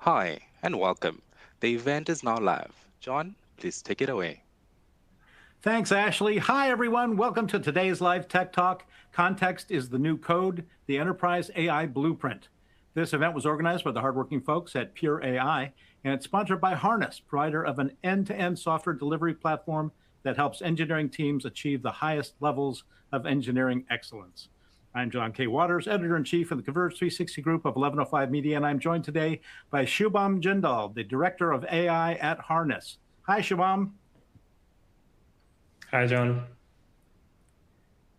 Hi, and welcome. The event is now live. John, please take it away. Thanks, Ashley. Hi, everyone. Welcome to today's live Tech Talk. Context is the new code, the Enterprise AI Blueprint. This event was organized by the hardworking folks at Pure AI, and it's sponsored by Harness, provider of an end-to-end software delivery platform that helps engineering teams achieve the highest levels of engineering excellence. I'm John K. Waters, editor-in-chief of the Converge 360 Group of 1105 Media, and I'm joined today by Shubham Jindal, the director of AI at Harness. Hi, Shubham. Hi, John.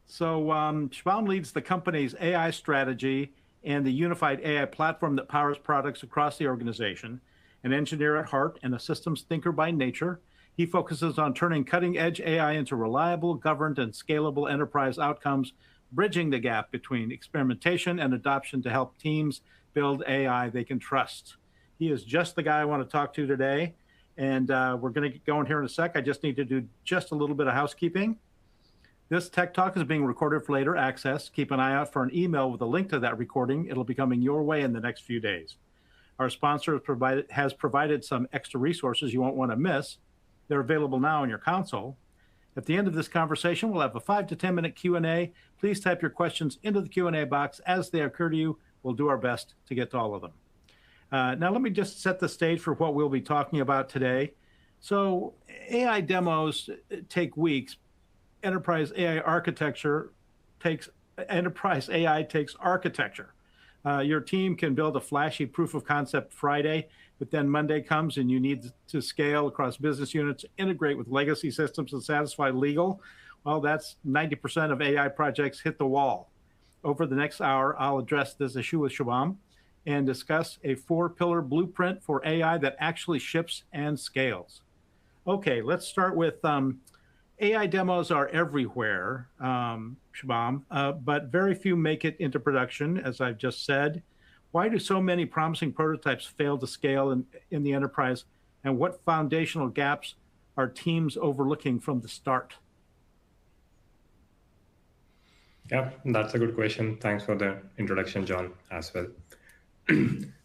So Shubham leads the company's AI strategy and the unified AI platform that powers products across the organization. An engineer at heart and a systems thinker by nature, he focuses on turning cutting-edge AI into reliable, governed, and scalable enterprise outcomes, bridging the gap between experimentation and adoption to help teams build AI they can trust. He is just the guy I want to talk to today, and we're going to get going here in a sec. I just need to do just a little bit of housekeeping. This Tech Talk is being recorded for later access. Keep an eye out for an email with a link to that recording. It'll be coming your way in the next few days. Our sponsor has provided some extra resources you won't want to miss. They're available now on your console. At the end of this conversation, we'll have a 5 to 10 minute Q&A. Please type your questions into the Q&A box as they occur to you. We'll do our best to get to all of them. Now, let me just set the stage for what we'll be talking about today. So AI demos take weeks. Enterprise AI takes architecture. Your team can build a flashy proof of concept Friday, but then Monday comes and you need to scale across business units, integrate with legacy systems and satisfy legal. Well, that's 90% of AI projects hit the wall. Over the next hour, I'll address this issue with Shubham and discuss a 4-pillar blueprint for AI that actually ships and scales. Okay, let's start with AI demos are everywhere, Shubham, but very few make it into production, as I've just said. Why do so many promising prototypes fail to scale in the enterprise, and what foundational gaps are teams overlooking from the start? Yeah, that's a good question. Thanks for the introduction, John, as well.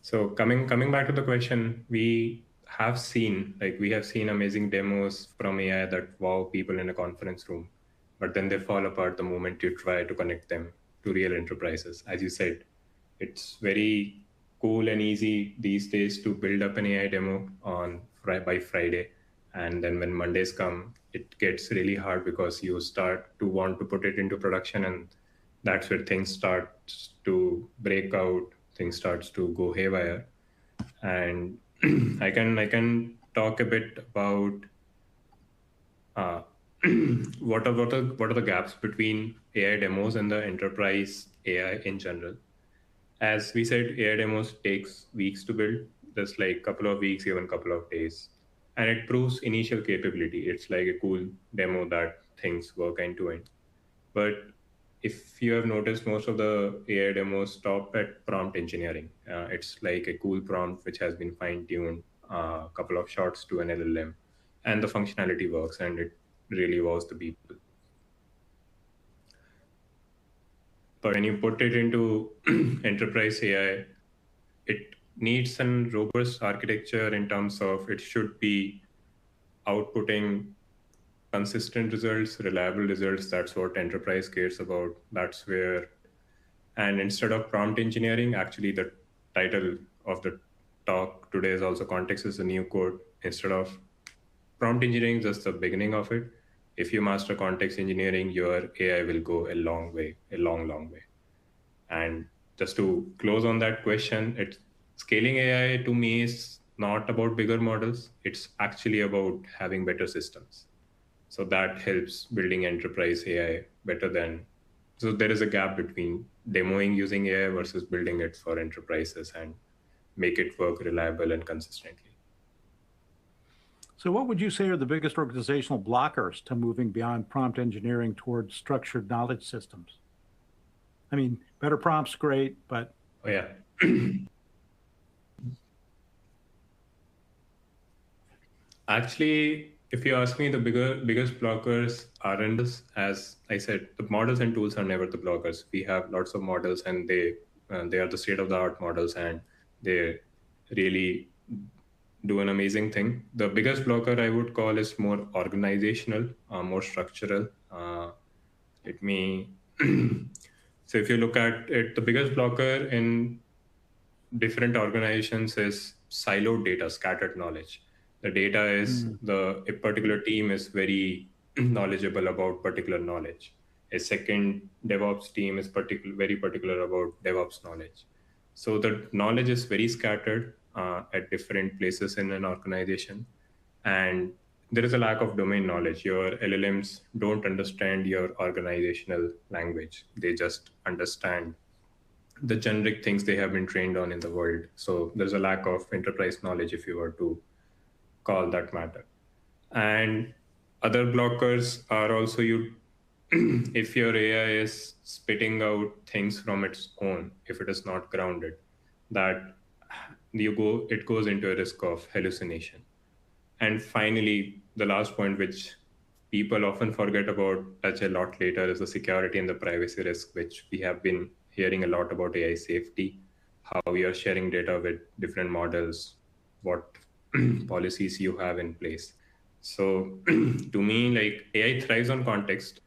So coming back to the question, we have seen amazing demos from AI that wow people in a conference room, but then they fall apart the moment you try to connect them to real enterprises. As you said, it's very cool and easy these days to build up an AI demo by Friday, and then when Mondays come, it gets really hard because you start to want to put it into production, and that's where things start to break out, things starts to go haywire. And I can talk a bit about what are the gaps between AI demos and the enterprise AI in general. As we said, AI demos takes weeks to build, just like a couple of weeks, even a couple of days, and it proves initial capability. It's like a cool demo that things work end to end. But if you have noticed, most of the AI demos stop at prompt engineering. It's like a cool prompt which has been fine-tuned, a couple of shots to an LLM, and the functionality works, and it really wows the people. But when you put it into enterprise AI, it needs a robust architecture in terms of it should be outputting consistent results, reliable results. That's what enterprise cares about. That's where, and instead of prompt engineering, actually the title of the talk today is also context is the new code. Instead of prompt engineering, just the beginning of it. If you master context engineering, your AI will go a long way, a long, long way. And just to close on that question, scaling AI to me is not about bigger models. It's actually about having better systems. So that helps building enterprise AI better than. So there is a gap between demoing using AI versus building it for enterprises and make it work reliable and consistently. So what would you say are the biggest organizational blockers to moving beyond prompt engineering towards structured knowledge systems? I mean, better prompts, great, but... Oh, yeah. Actually, if you ask me, the biggest blockers aren't this. As I said, the models and tools are never the blockers. We have lots of models, and they are the state-of-the-art models, and they really do an amazing thing. The biggest blocker I would call is more organizational, more structural. Let me. So if you look at it, the biggest blocker in different organizations is siloed data, scattered knowledge. The data is a particular team is very knowledgeable about particular knowledge. A second DevOps team is very particular about DevOps knowledge. So the knowledge is very scattered at different places in an organization, and there is a lack of domain knowledge. Your LLMs don't understand your organizational language; they just understand the generic things they have been trained on in the world. So there's a lack of enterprise knowledge, if you were to call that matter. And other blockers are also if your AI is spitting out things from its own, if it is not grounded, that it goes into a risk of hallucination. And finally, the last point, which people often forget about, touch a lot later, is the security and the privacy risk, which we have been hearing a lot about AI safety, how we are sharing data with different models, what policies you have in place. So to me, like, AI thrives on context,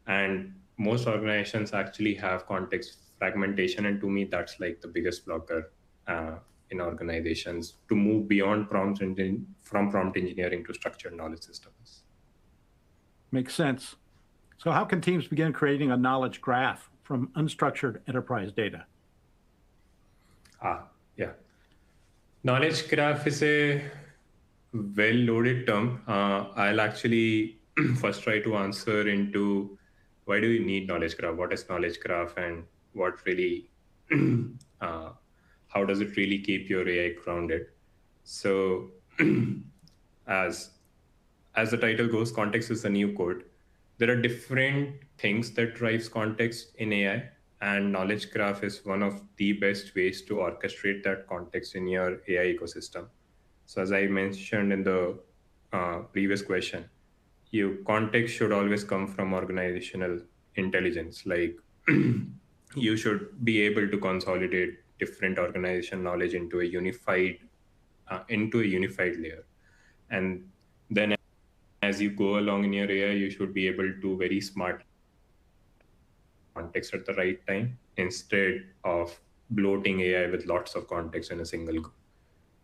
and most organizations actually have context fragmentation. And to me, that's like the biggest blocker in organizations to move beyond from prompt engineering to structured knowledge systems. Makes sense. So how can teams begin creating a knowledge graph from unstructured enterprise data? Yeah. Knowledge graph is a well-loaded term. I'll actually first try to answer into why do you need knowledge graph? What is knowledge graph, and what really, how does it really keep your AI grounded? So, as the title goes, context is the new code. There are different things that drives context in AI, and knowledge graph is one of the best ways to orchestrate that context in your AI ecosystem. So as I mentioned in the previous question, context should always come from organizational intelligence. Like you should be able to consolidate different organization knowledge into a unified layer, and then as you go along in your AI, you should be able to very smart context at the right time instead of bloating AI with lots of context in a single go.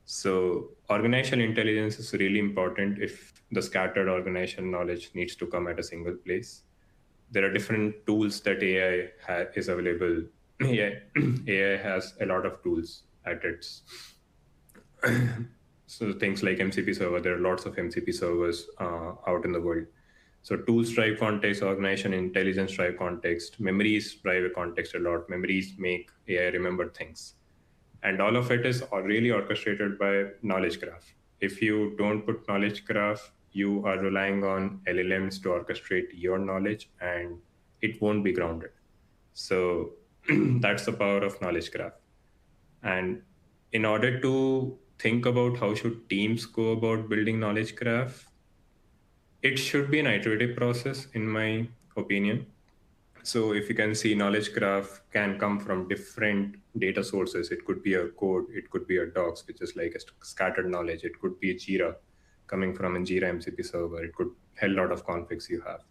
So organizational intelligence is really important if the scattered organizational knowledge needs to come at a single place. There are different tools that AI is available. AI has a lot of tools at its so things like MCP server. There are lots of MCP servers out in the world. So tools drive context, organization intelligence drive context, memories drive a context a lot. Memories make AI remember things. And all of it is really orchestrated by knowledge graph. If you don't put knowledge graph, you are relying on LLMs to orchestrate your knowledge, and it won't be grounded. So that's the power of knowledge graph. And in order to think about how should teams go about building knowledge graph, it should be an iterative process, in my opinion. So if you can see, knowledge graph can come from different data sources. It could be a code, it could be a docs, which is like a scattered knowledge. It could be a Jira coming from a Jira MCP server. It could hell lot of configs you have.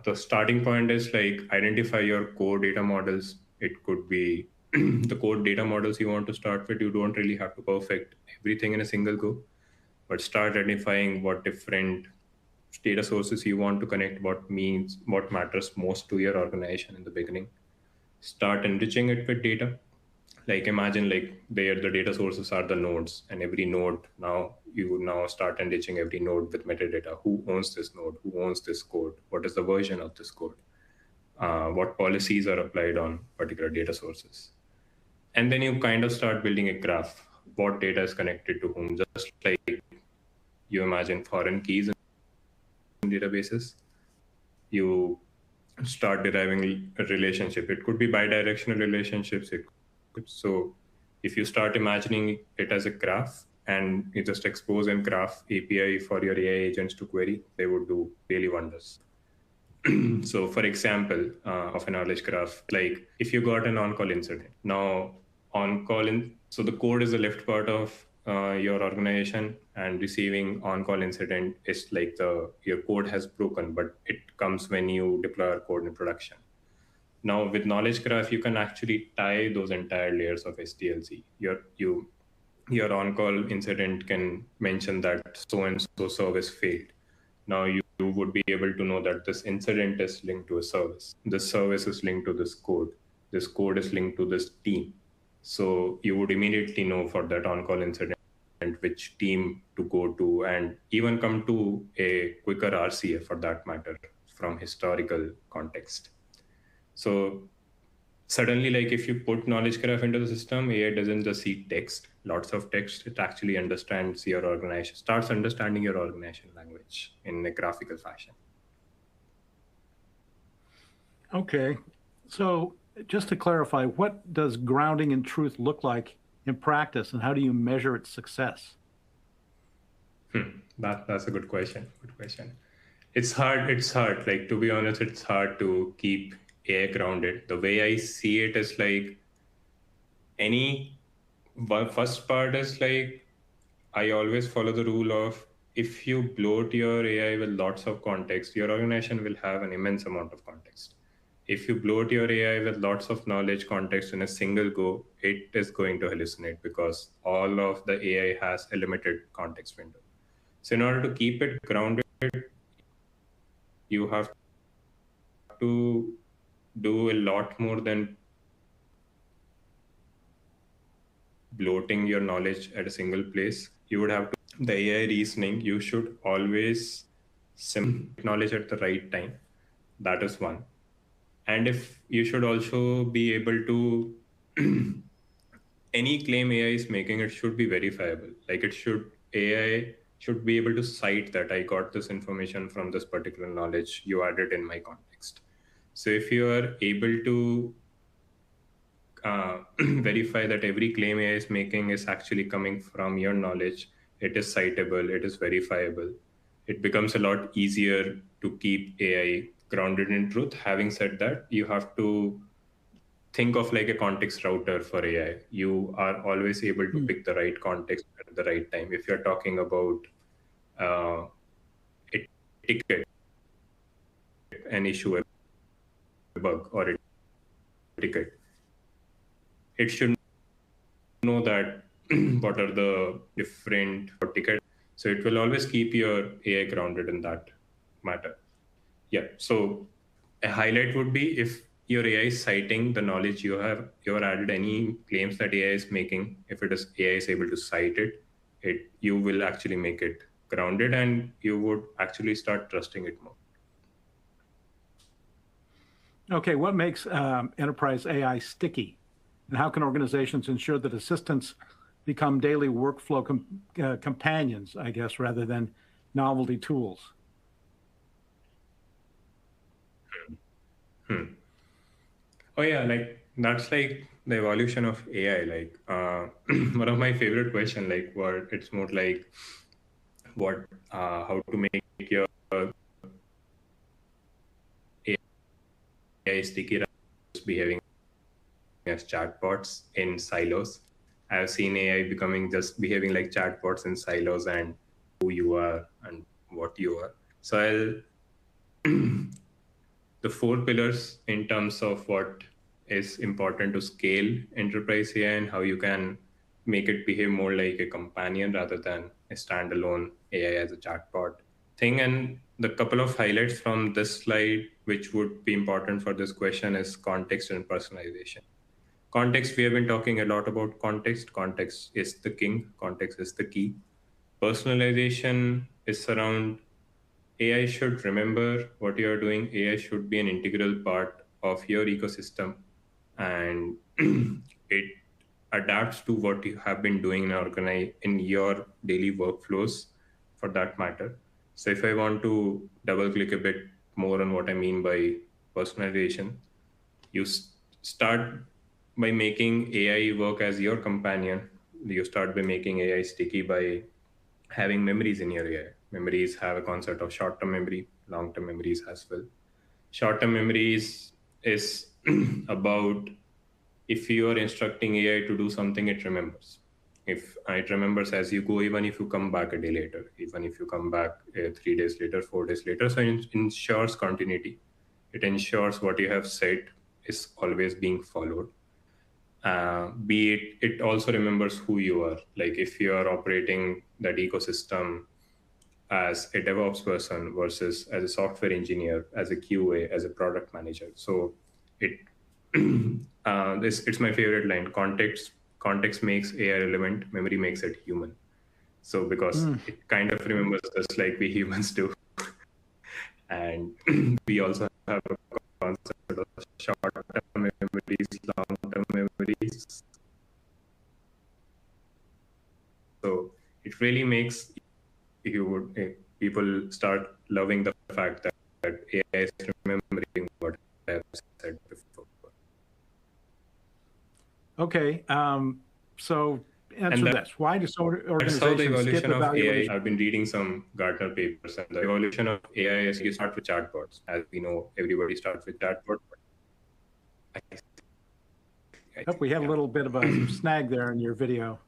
The starting point is like identify your core data models. It could be the core data models you want to start with. You don't really have to perfect everything in a single go, but start identifying what different data sources you want to connect, what matters most to your organization in the beginning. Start enriching it with data. Like imagine like the data sources are the nodes, and every node you start enriching every node with metadata. Who owns this node? Who owns this code? What is the version of this code? What policies are applied on particular data sources? And then you kind of start building a graph. What data is connected to whom? Just like you imagine foreign keys in databases, you start deriving a relationship. It could be bidirectional relationships. So if you start imagining it as a graph and you just expose a graph API for your AI agents to query, they would do really wonders. So for example, of a knowledge graph, like if you got an on-call incident, now on-call So the code is the left part of your organization, and receiving on-call incident is like your code has broken, but it comes when you deploy our code in production. Now with Knowledge Graph, you can actually tie those entire layers of SDLC. Your on-call incident can mention that so-and-so service failed. Now you would be able to know that this incident is linked to a service. This service is linked to this code. This code is linked to this team. So you would immediately know for that on-call incident which team to go to, and even come to a quicker RCA for that matter from historical context. So suddenly, like if you put Knowledge Graph into the system, AI doesn't just see text, lots of text. It actually understands your organization, starts understanding your organization language in a graphical fashion. Okay. So just to clarify, what does grounding in truth look like in practice, and how do you measure its success? That's a good question. Good question. It's hard. Like, to be honest, it's hard to keep AI grounded. The way I see it is like first part is like, I always follow the rule of, if you bloat your AI with lots of context, your organization will have an immense amount of context. If you bloat your AI with lots of knowledge context in a single go, it is going to hallucinate because all of the AI has a limited context window. So in order to keep it grounded, you have to do a lot more than bloating your knowledge at a single place. You would have to, the AI reasoning, you should always knowledge at the right time. That is one. And if you should also be able to, any claim AI is making, it should be verifiable. Like AI should be able to cite that I got this information from this particular knowledge you added in my context. So if you are able to verify that every claim AI is making is actually coming from your knowledge, it is citable, it is verifiable, it becomes a lot easier to keep AI grounded in truth. Having said that, you have to think of like a context router for AI. You are always able to pick the right context at the right time. If you're talking about a ticket, an issue, a bug, or a ticket, it should know that what are the different tickets. So it will always keep your AI grounded in that matter. Yeah. So a highlight would be if your AI is citing the knowledge you have added, any claims that AI is making. If AI is able to cite it, you will actually make it grounded, and you would actually start trusting it more. Okay, what makes enterprise AI sticky? And how can organizations ensure that assistants become daily workflow companions, I guess, rather than novelty tools? Oh yeah, like that's like the evolution of AI. Like one of my favorite questions, like what it's more like how to make your AI sticky behaving as chatbots in silos. I've seen AI becoming just behaving like chatbots in silos, and who you are and what you are. So the 4 pillars in terms of what is important to scale enterprise AI and how you can make it behave more like a companion rather than a standalone AI as a chatbot thing. And the couple of highlights from this slide, which would be important for this question, is context and personalization. Context, we have been talking a lot about context. Context is the king, context is the key. Personalization is around AI should remember what you're doing. AI should be an integral part of your ecosystem, and it adapts to what you have been doing in your daily workflows for that matter. So if I want to double click a bit more on what I mean by personalization, you start by making AI work as your companion. You start by making AI sticky by having memories in your AI. Memories have a concept of short-term memory, long-term memories as well. Short-term memories is about if you are instructing AI to do something, it remembers. If it remembers as you go, even if you come back a day later, even if you come back 3 days later, 4 days later. So it ensures continuity. It ensures what you have said is always being followed. Be it, it also remembers who you are. Like if you are operating that ecosystem as a DevOps person versus as a software engineer, as a QA, as a product manager. So it it's my favorite line. Context makes AI relevant. Memory makes it human. So because it kind of remembers us like we humans do, and we also have a concept of short-term memories, long-term memories. So it really makes people start loving the fact that AI is remembering what I have said before. Okay, so answer this. Why do so That's how the organizations skip evolution of AI. evaluation? I've been reading some Gartner papers, and the evolution of AI is you start with chatbots. As we know, everybody starts with chatbot. We had a little bit of a snag there in your video.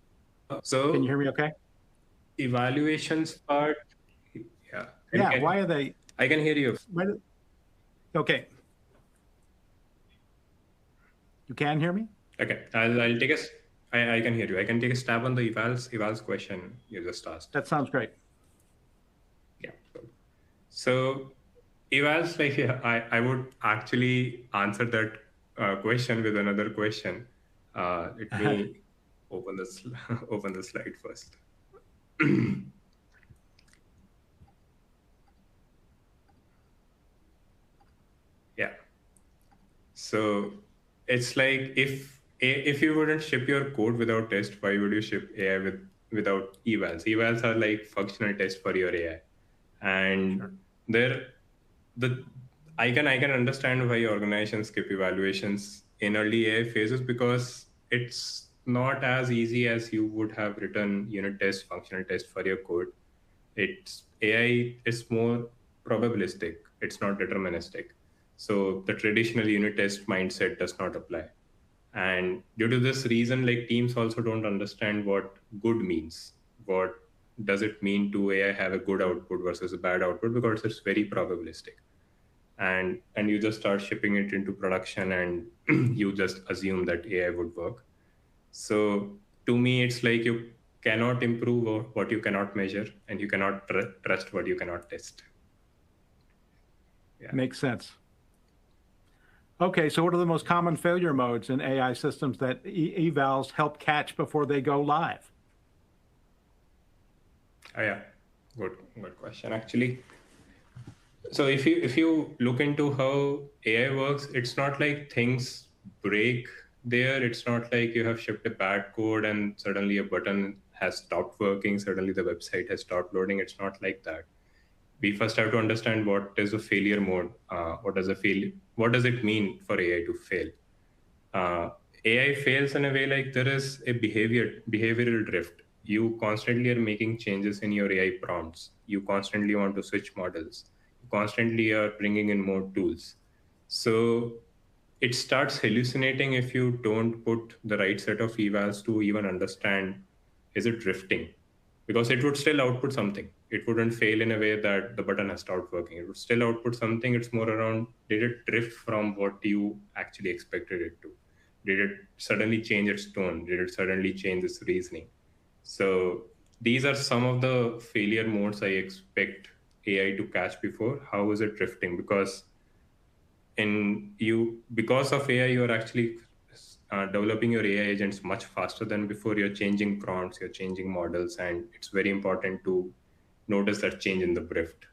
So can you hear me okay? Evaluations part, yeah. Yeah, why are they? I can hear you. Okay. You can hear me? Okay, I'll take I can hear you. I can take a stab on the evals question you just asked. That sounds great. Yeah. So evals, like, yeah, I would actually answer that question with another question. Let me open the slide first. Yeah. So it's like if you wouldn't ship your code without test, why would you ship AI without evals? Evals are like functional tests for your AI, and I can understand why organizations skip evaluations in early AI phases, because it's not as easy as you would have written unit test, functional test for your code. It's AI is more probabilistic. It's not deterministic. So the traditional unit test mindset does not apply. And due to this reason, like, teams also don't understand what good means. What does it mean to AI have a good output versus a bad output? Because it's very probabilistic. And you just start shipping it into production, and you just assume that AI would work. So to me, it's like you cannot improve what you cannot measure, and you cannot trust what you cannot test. Yeah. Makes sense. Okay, so what are the most common failure modes in AI systems that evals help catch before they go live? Yeah, good question, actually. So if you look into how AI works, it's not like things break there. It's not like you have shipped a bad code and suddenly a button has stopped working, suddenly the website has stopped loading. It's not like that. We first have to understand what is a failure mode. What does it mean for AI to fail? AI fails in a way like there is a behavioral drift. You constantly are making changes in your AI prompts. You constantly want to switch models. You constantly are bringing in more tools. So it starts hallucinating if you don't put the right set of evals to even understand, is it drifting? Because it would still output something. It wouldn't fail in a way that the button has stopped working. It would still output something. It's more around, did it drift from what you actually expected it to? Did it suddenly change its tone? Did it suddenly change its reasoning? So these are some of the failure modes I expect AI to catch before. How is it drifting? Because because of AI, you are actually developing your AI agents much faster than before. You're changing prompts, you're changing models, and it's very important to notice that change in the drift,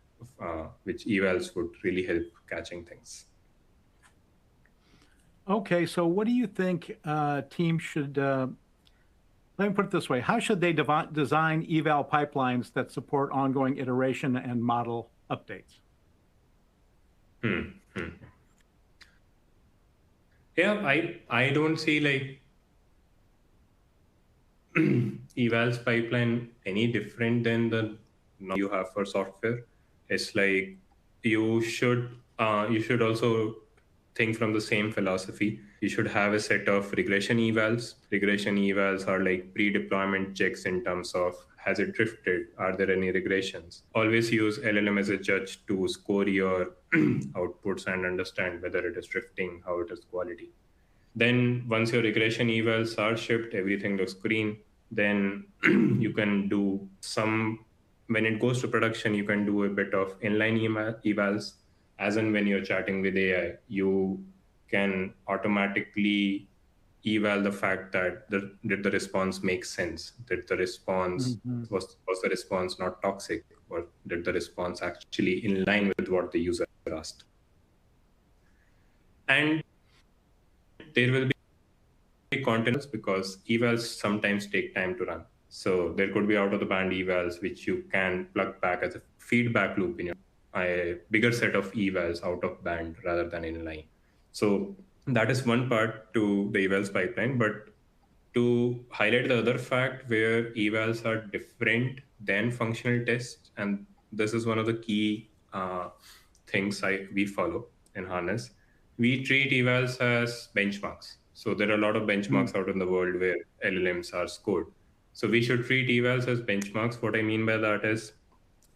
which evals would really help catching things. Okay, so what do you think teams should, let me put it this way, how should they design eval pipelines that support ongoing iteration and model updates? Yeah, I don't see like evals pipeline any different than the you have for software. It's like you should also think from the same philosophy. You should have a set of regression evals. Regression evals are like pre-deployment checks in terms of, has it drifted? Are there any regressions? Always use LLM as a judge to score your outputs and understand whether it is drifting, how it is quality. Then once your regression evals are shipped, everything looks green, then you can do some, when it goes to production, you can do a bit of inline evals. As and when you're chatting with AI, you can automatically eval the fact that did the response make sense? Did the response, was the response not toxic? Or did the response actually in line with what the user asked? And there will be containers because evals sometimes take time to run. So there could be out of the band evals, which you can plug back as a feedback loop in your a bigger set of evals out of band rather than inline. So that is one part to the evals pipeline. But to highlight the other fact where evals are different than functional tests, and this is one of the key things we follow in Harness, we treat evals as benchmarks. So there are a lot of benchmarks out in the world where LLMs are scored. So we should treat evals as benchmarks. What I mean by that is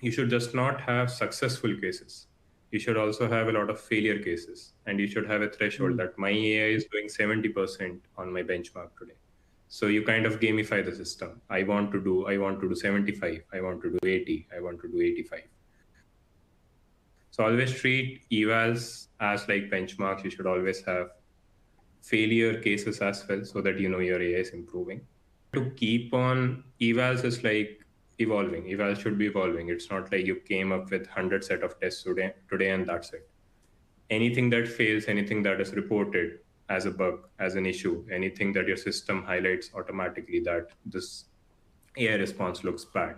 you should just not have successful cases. You should also have a lot of failure cases. And you should have a threshold that my AI is doing 70% on my benchmark today. So you kind of gamify the system. I want to do 75, I want to do 80, I want to do 85. So always treat evals as like benchmarks. You should always have failure cases as well so that you know your AI is improving. To keep on evals is like evolving. Evals should be evolving. It's not like you came up with 100 set of tests today and that's it. Anything that fails, anything that is reported as a bug, as an issue, anything that your system highlights automatically that this AI response looks bad,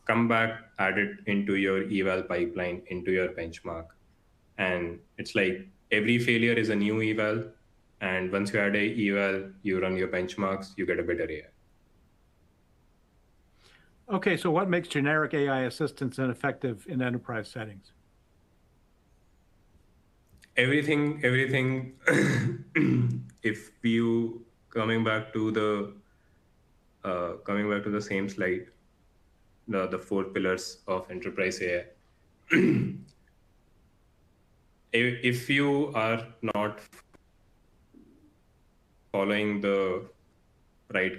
come back, add it into your eval pipeline, into your benchmark. And it's like every failure is a new eval. And once you add a eval, you run your benchmarks, you get a better AI. Okay, so what makes generic AI assistance ineffective in enterprise settings? Everything. If you coming back to the same slide, the 4 pillars of enterprise AI. If you are not following the right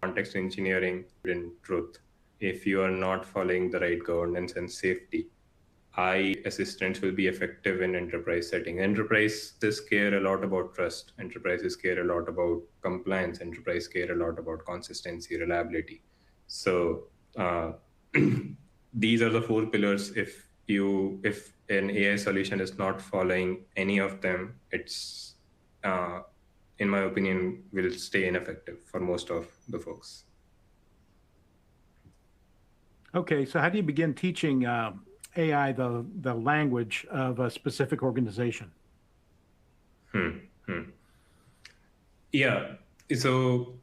context engineering in truth, if you are not following the right governance and safety, AI assistants will be effective in enterprise setting. Enterprises care a lot about trust. Enterprises care a lot about compliance. Enterprise care a lot about consistency, reliability. So these are the 4 pillars. If an AI solution is not following any of them, it's in my opinion, will stay ineffective for most of the folks. Okay, so how do you begin teaching AI the language of a specific organization? Yeah. So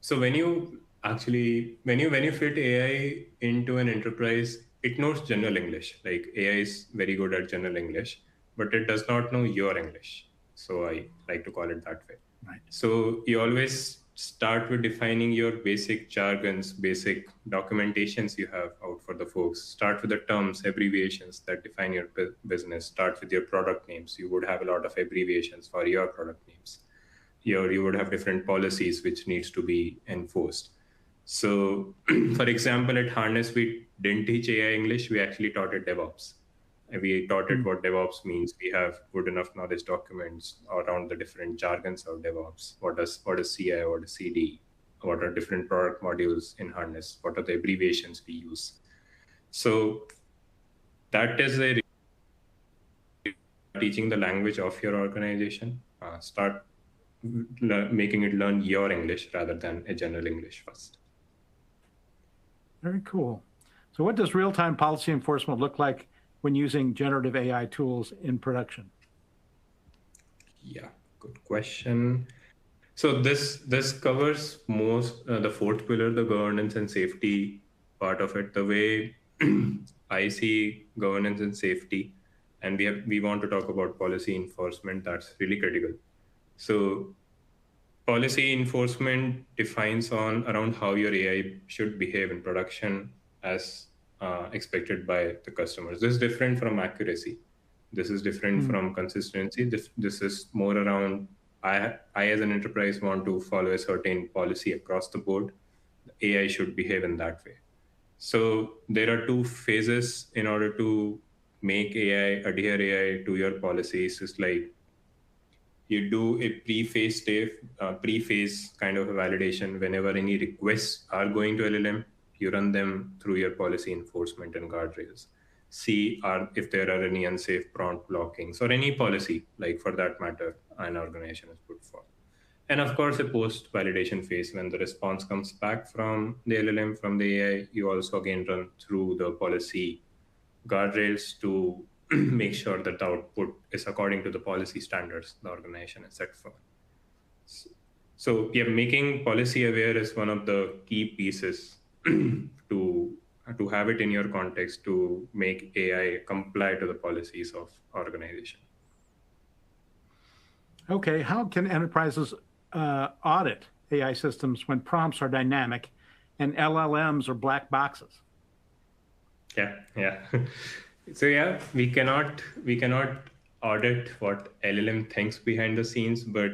when you fit AI into an enterprise, it knows general English. Like AI is very good at general English, but it does not know your English. So I like to call it that way. Right. So you always start with defining your basic jargons, basic documentations you have out for the folks. Start with the terms, abbreviations that define your business. Start with your product names. You would have a lot of abbreviations for your product names. You would have different policies which needs to be enforced. So for example, at Harness, we didn't teach AI English. We actually taught it DevOps. We taught it what DevOps means. We have good enough knowledge documents around the different jargons of DevOps. What is CI? What is CD? What are different product modules in Harness? What are the abbreviations we use? So that is teaching the language of your organization. Start making it learn your English rather than a general English first. Very cool. So what does real-time policy enforcement look like when using generative AI tools in production? Yeah, good question. So this covers most the 4th pillar, the governance and safety part of it. The way I see governance and safety and we want to talk about policy enforcement. That's really critical. So policy enforcement defines on around how your AI should behave in production as expected by the customers. This is different from accuracy. This is different from consistency. This is more around I as an enterprise want to follow a certain policy across the board. AI should behave in that way. So there are two phases in order to make AI, adhere AI to your policies. It's like you do a pre-phase kind of a validation. Whenever any requests are going to LLM, you run them through your policy enforcement and guardrails. See if there are any unsafe prompt blockings or any policy, like for that matter, an organization is put forth. And of course, a post-validation phase, when the response comes back from the LLM, from the AI, you also again run through the policy guardrails to make sure that the output is according to the policy standards the organization is set for. So yeah, making policy aware is one of the key pieces to have it in your context to make AI comply to the policies of organization. Okay, how can enterprises audit AI systems when prompts are dynamic and LLMs are black boxes? Yeah. So yeah, we cannot audit what LLM thinks behind the scenes, but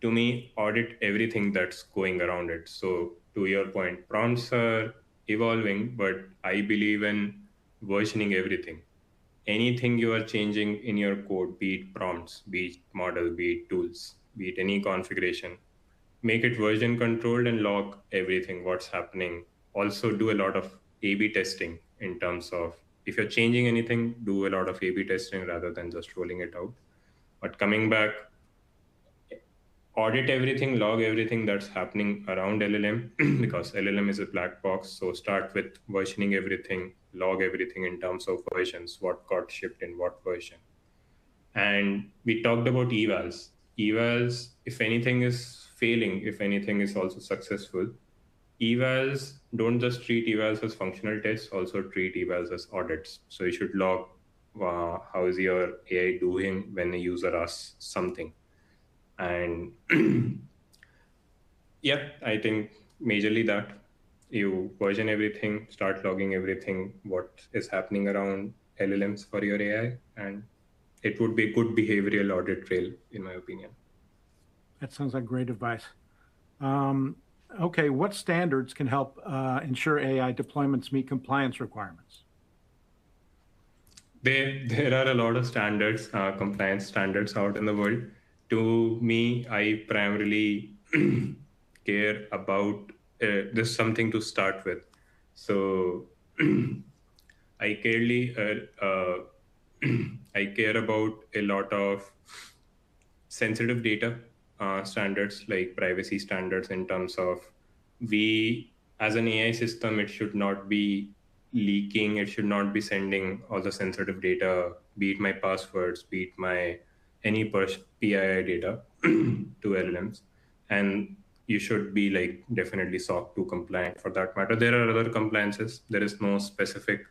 to me, audit everything that's going around it. So to your point, prompts are evolving, but I believe in versioning everything. Anything you are changing in your code, be it prompts, be it model, be it tools, be it any configuration, make it version controlled and log everything, what's happening. Also do a lot of A/B testing in terms of if you're changing anything, do a lot of A/B testing rather than just rolling it out. But coming back, audit everything, log everything that's happening around LLM because LLM is a black box. So start with versioning everything, log everything in terms of versions, what got shipped in what version. And we talked about evals. Evals, if anything is failing, if anything is also successful, evals don't just treat evals as functional tests, also treat evals as audits. So you should log how is your AI doing when a user asks something. And yeah, I think majorly that you version everything, start logging everything, what is happening around LLMs for your AI, and it would be a good behavioral audit trail, in my opinion. That sounds like great advice. Okay, what standards can help ensure AI deployments meet compliance requirements? There are a lot of standards, compliance standards out in the world. To me, I primarily care about there's something to start with. So I care about a lot of sensitive data standards, like privacy standards, in terms of we as an AI system, it should not be leaking, it should not be sending all the sensitive data, be it my passwords, be it my any PII data to LLMs. And you should be like definitely SOC 2 compliant for that matter. There are other compliances. There is no specific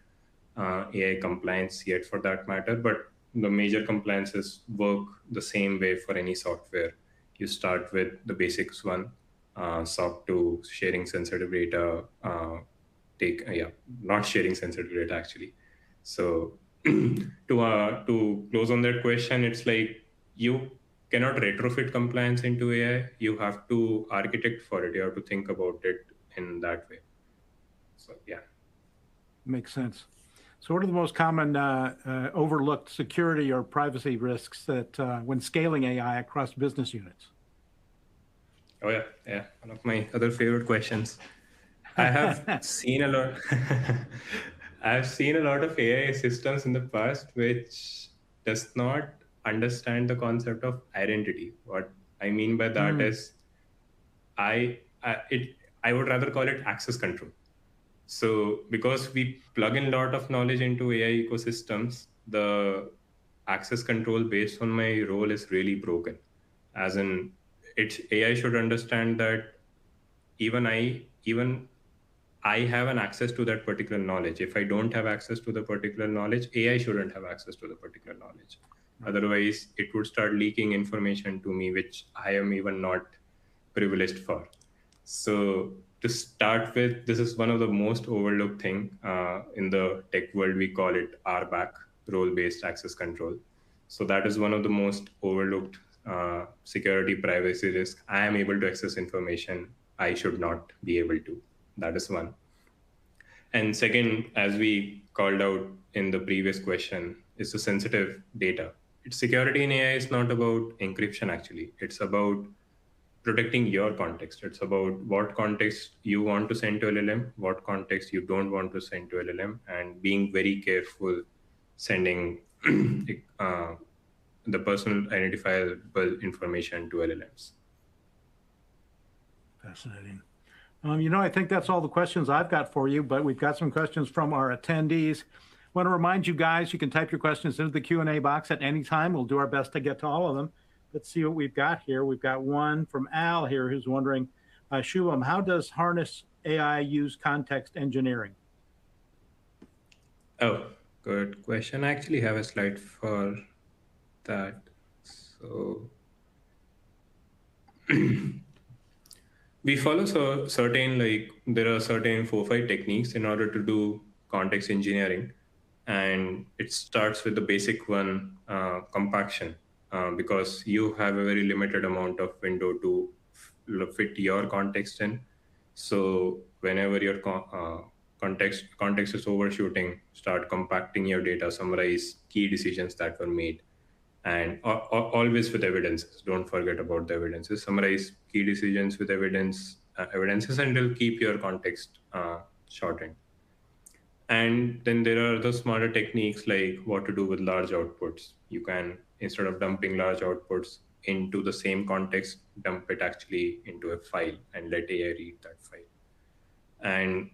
AI compliance yet for that matter, but the major compliances work the same way for any software. You start with the basics one, SOC 2, sharing sensitive data, not sharing sensitive data actually. So to close on that question, it's like you cannot retrofit compliance into AI. You have to architect for it. You have to think about it in that way. So yeah. Makes sense. So what are the most common overlooked security or privacy risks that when scaling AI across business units? Oh yeah. One of my other favorite questions. I have seen a lot. I've seen a lot of AI systems in the past which does not understand the concept of identity. What I mean by that is, I would rather call it access control. So because we plug in a lot of knowledge into AI ecosystems, the access control based on my role is really broken. As in, AI should understand that even I have an access to that particular knowledge. If I don't have access to the particular knowledge, AI shouldn't have access to the particular knowledge. Otherwise, it would start leaking information to me, which I am even not privileged for. So to start with, this is one of the most overlooked thing in the tech world. We call it RBAC, role-based access control. So that is one of the most overlooked security privacy risk. I am able to access information I should not be able to. That is one. And second, as we called out in the previous question, is the sensitive data. Security in AI is not about encryption, actually. It's about protecting your context. It's about what context you want to send to LLM, what context you don't want to send to LLM, and being very careful sending the personal identifiable information to LLMs. Fascinating. I think that's all the questions I've got for you, but we've got some questions from our attendees. I want to remind you guys, you can type your questions into the Q&A box at any time. We'll do our best to get to all of them. Let's see what we've got here. We've got one from Al here who's wondering, Shubham, how does Harness AI use context engineering? Oh, good question. I actually have a slide for that. So we follow certain, there are certain 4-5 techniques in order to do context engineering. And it starts with the basic one, compaction, because you have a very limited amount of window to fit your context in. So whenever your context is overshooting, start compacting your data, summarize key decisions that were made, and always with evidences. Don't forget about the evidences. Summarize key decisions with evidences, and it'll keep your context shortened. And then there are the smarter techniques, like what to do with large outputs. You can, instead of dumping large outputs into the same context, dump it actually into a file and let AI read that file. And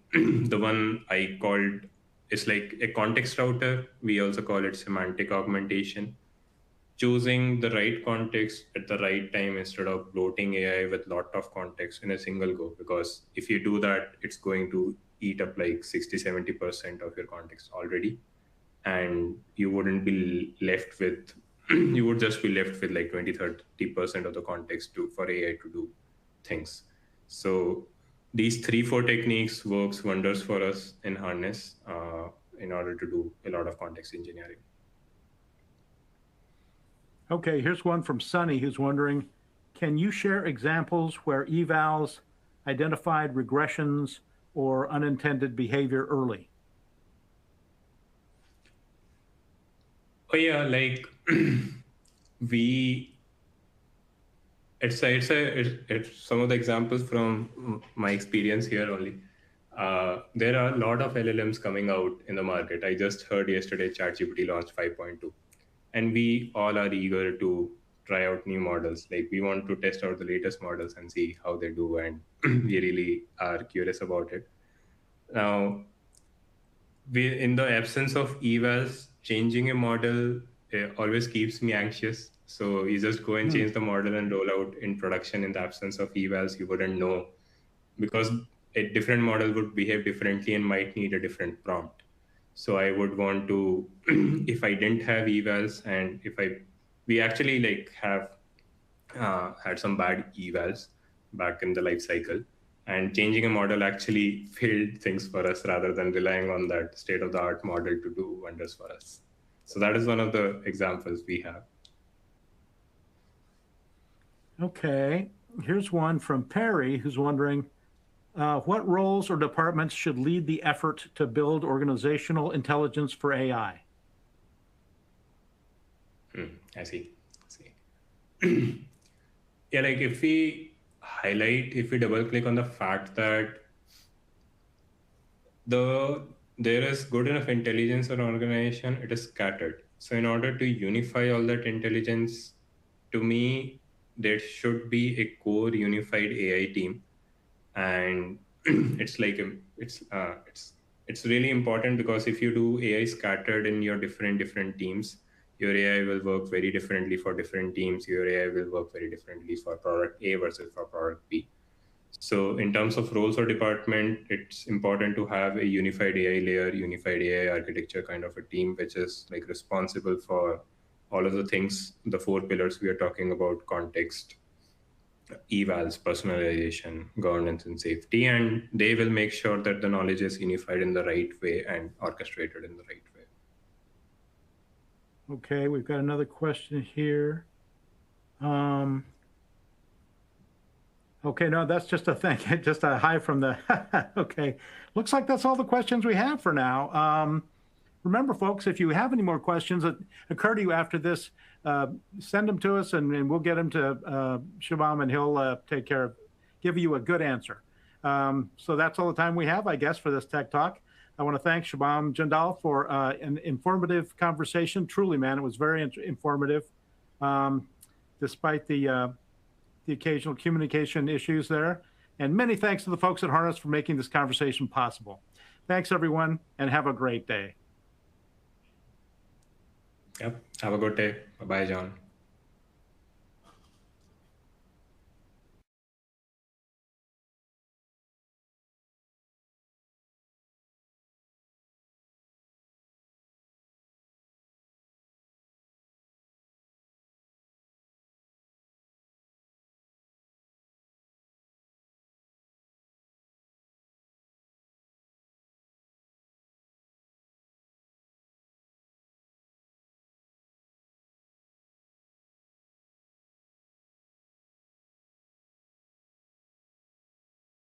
the one I called is like a context router. We also call it semantic augmentation. Choosing the right context at the right time instead of bloating AI with lot of context in a single go. Because if you do that, it's going to eat up like 60-70% of your context already. And you wouldn't be left with, you would just be left with like 20-30% of the context for AI to do things. So these 3-4 techniques works wonders for us in Harness in order to do a lot of context engineering. Okay, here's one from Sunny who's wondering, can you share examples where evals identified regressions or unintended behavior early? Oh yeah, like it's some of the examples from my experience here only. There are a lot of LLMs coming out in the market. I just heard yesterday ChatGPT launched 5.2. And we all are eager to try out new models. Like we want to test out the latest models and see how they do. And we really are curious about it. Now, in the absence of evals, changing a model always keeps me anxious. So you just go and change the model and roll out in production in the absence of evals. You wouldn't know, because a different model would behave differently and might need a different prompt. So I would want to, if I didn't have evals, and we actually have had some bad evals back in the life cycle, and changing a model actually failed things for us rather than relying on that state-of-the-art model to do wonders for us. So that is one of the examples we have. Okay, here's one from Perry who's wondering, what roles or departments should lead the effort to build organizational intelligence for AI? I see. Yeah, like if we double click on the fact that there is good enough intelligence in an organization, it is scattered. So in order to unify all that intelligence, to me, there should be a core unified AI team. And it's really important, because if you do AI scattered in your different teams, your AI will work very differently for different teams. Your AI will work very differently for product A versus for product B. So in terms of roles or department, it's important to have a unified AI layer, unified AI architecture kind of a team, which is like responsible for all of the things, the 4 pillars we are talking about: context, evals, personalization, governance, and safety. And they will make sure that the knowledge is unified in the right way and orchestrated in the right way. Okay, we've got another question here. Okay, no, that's just a thing, just a hi from the, okay. Looks like that's all the questions we have for now. Remember, folks, if you have any more questions that occur to you after this, send them to us and we'll get them to Shubham and he'll take care of, give you a good answer. So that's all the time we have, I guess, for this Tech Talk. I want to thank Shubham Jindal for an informative conversation. Truly, man, it was very informative, despite the occasional communication issues there. And many thanks to the folks at Harness for making this conversation possible. Thanks, everyone, and have a great day. Yep. Have a good day. Bye-bye, John.